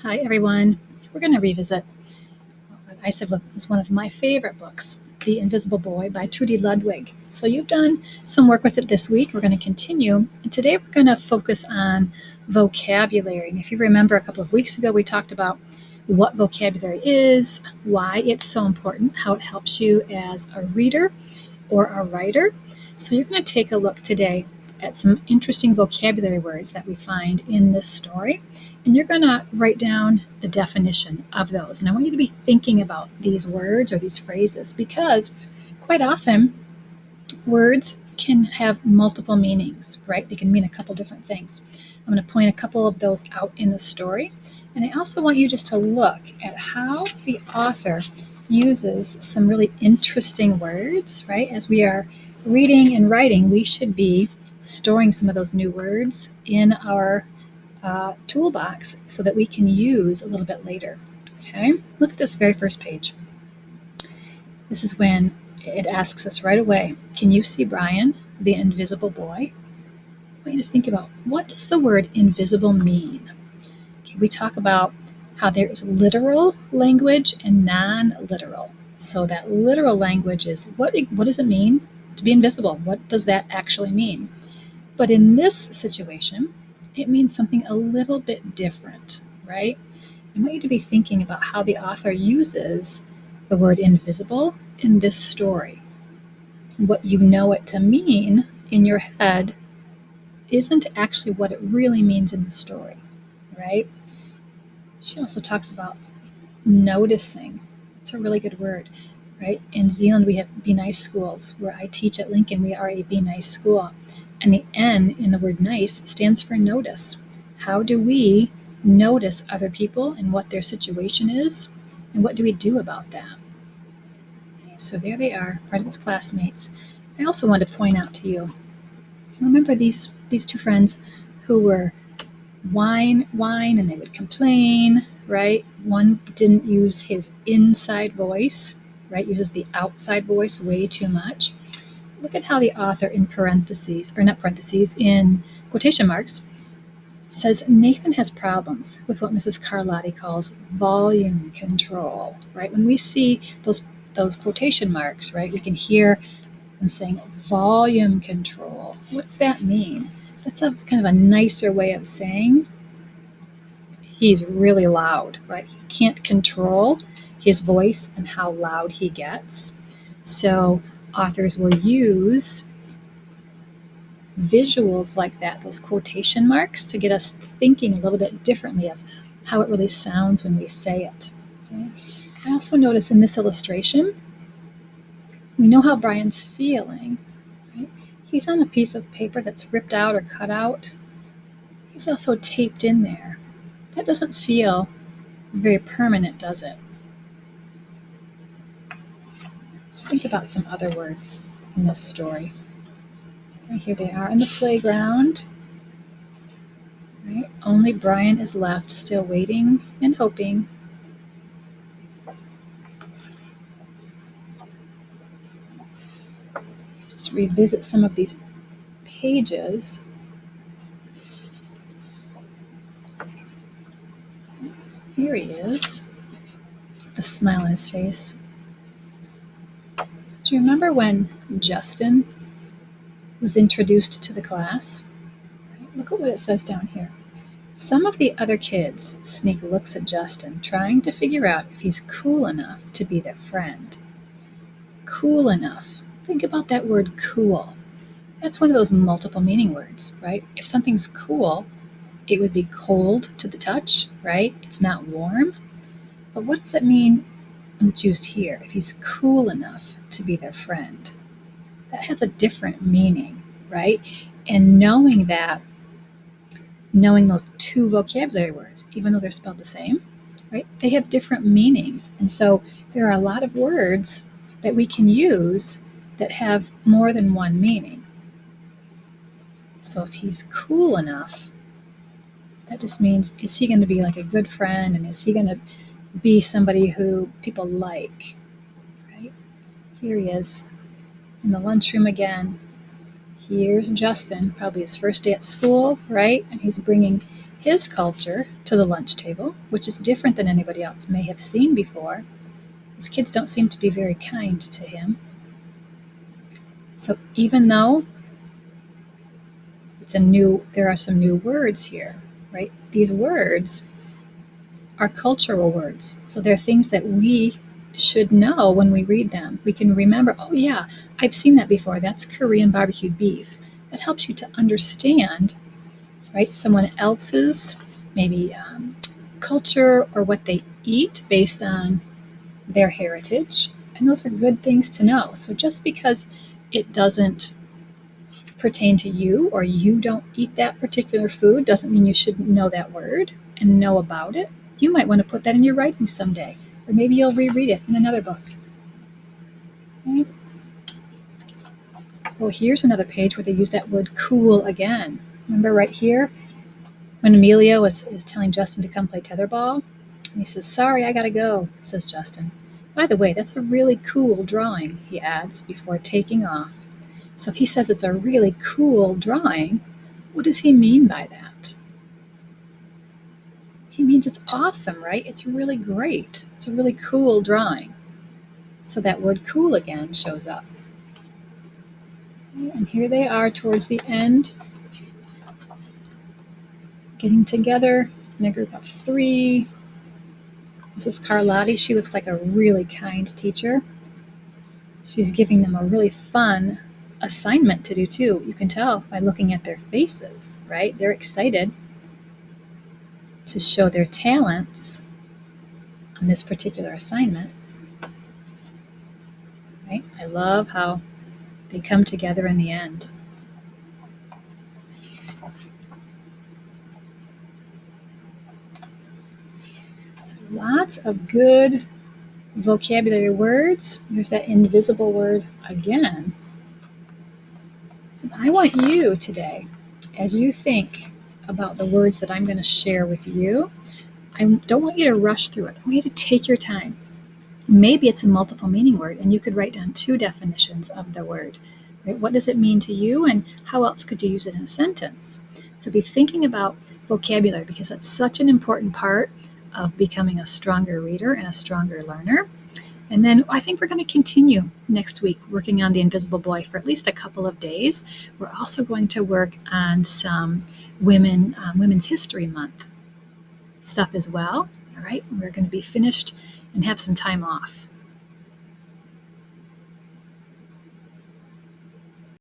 Hi, everyone. We're going to revisit what I said was one of my favorite books, The Invisible Boy by Trudy Ludwig. So, you've done some work with it this week. We're going to continue. And today we're going to focus on vocabulary. And if you remember, a couple of weeks ago, we talked about what vocabulary is, why it's so important, how it helps you as a reader or a writer. So, you're going to take a look today at some interesting vocabulary words that we find in this story. And you're going to write down the definition of those. And I want you to be thinking about these words or these phrases because quite often words can have multiple meanings, right? They can mean a couple different things. I'm going to point a couple of those out in the story. And I also want you just to look at how the author uses some really interesting words, right? As we are reading and writing, we should be storing some of those new words in our toolbox so that we can use a little bit later. Okay, look at this very first page. This is when it asks us right away, can you see Brian, the invisible boy? I want you to think about, what does the word invisible mean? Okay, we talk about how there is literal language and non-literal. So that literal language is what does it mean to be invisible? What does that actually mean? But in this situation, it means something a little bit different, right? I want you to be thinking about how the author uses the word invisible in this story. What you know it to mean in your head isn't actually what it really means in the story, right? She also talks about noticing. It's a really good word, right? In Zealand, we have Be Nice schools. Where I teach at Lincoln, we are a Be Nice school. And the N in the word nice stands for notice. How do we notice other people and what their situation is? And what do we do about that? Okay, so there they are, part of his classmates. I also want to point out to you, remember these two friends who were whine, and they would complain, right? One didn't use his inside voice, right? Uses the outside voice way too much. Look at how the author in parentheses, or not parentheses, in quotation marks, says Nathan has problems with what Mrs. Carlotti calls volume control, right? When we see those quotation marks, right, we can hear them saying volume control. What does that mean? That's a kind of a nicer way of saying he's really loud, right? He can't control his voice and how loud he gets. So authors will use visuals like that, those quotation marks, to get us thinking a little bit differently of how it really sounds when we say it. Okay? I also notice in this illustration, we know how Brian's feeling. Right? He's on a piece of paper that's ripped out or cut out. He's also taped in there. That doesn't feel very permanent, does it? Let's think about some other words in this story. Right, here they are on the playground. Right? Only Brian is left, still waiting and hoping. Just revisit some of these pages. Here he is, a smile on his face. Do you remember when Justin was introduced to the class? Look at what it says down here. Some of the other kids sneak looks at Justin, trying to figure out if he's cool enough to be their friend. Cool enough. Think about that word cool. That's one of those multiple meaning words, right? If something's cool, it would be cold to the touch, right? It's not warm. But what does it mean when it's used here? If he's cool enough to be their friend, that has a different meaning, right? And knowing those two vocabulary words, even though they're spelled the same, right? They have different meanings. And so there are a lot of words that we can use that have more than one meaning. So if he's cool enough, that just means, is he going to be like a good friend, and is he going to be somebody who people like, right? Here he is in the lunchroom again. Here's Justin, probably his first day at school, right? And he's bringing his culture to the lunch table, which is different than anybody else may have seen before. His kids don't seem to be very kind to him. So even though there are some new words here, right? These words are cultural words. So they're things that we should know when we read them. We can remember, oh yeah, I've seen that before. That's Korean barbecued beef. That helps you to understand, right, someone else's maybe culture or what they eat based on their heritage. And those are good things to know. So just because it doesn't pertain to you or you don't eat that particular food doesn't mean you shouldn't know that word and know about it. You might want to put that in your writing someday, or maybe you'll reread it in another book. Okay. Oh, here's another page where they use that word cool again. Remember right here when Emilio is telling Justin to come play tetherball? And he says, "Sorry, I gotta go," says Justin. "By the way, that's a really cool drawing," he adds before taking off. So if he says it's a really cool drawing, what does he mean by that? He means it's awesome, right? It's really great. It's a really cool drawing. So that word cool again shows up. And here they are towards the end, getting together in a group of 3. Mrs. Carlotti, she looks like a really kind teacher. She's giving them a really fun assignment to do too. You can tell by looking at their faces, right? They're excited to show their talents on this particular assignment. Right? I love how they come together in the end. So lots of good vocabulary words. There's that invisible word again. And I want you today, as you think about the words that I'm going to share with you, I don't want you to rush through it. I want you to take your time. Maybe it's a multiple meaning word, and you could write down 2 definitions of the word. Right? What does it mean to you, and how else could you use it in a sentence? So be thinking about vocabulary, because that's such an important part of becoming a stronger reader and a stronger learner. And then I think we're going to continue next week working on The Invisible Boy for at least a couple of days. We're also going to work on some Women's History Month stuff as well. All right, we're going to be finished and have some time off.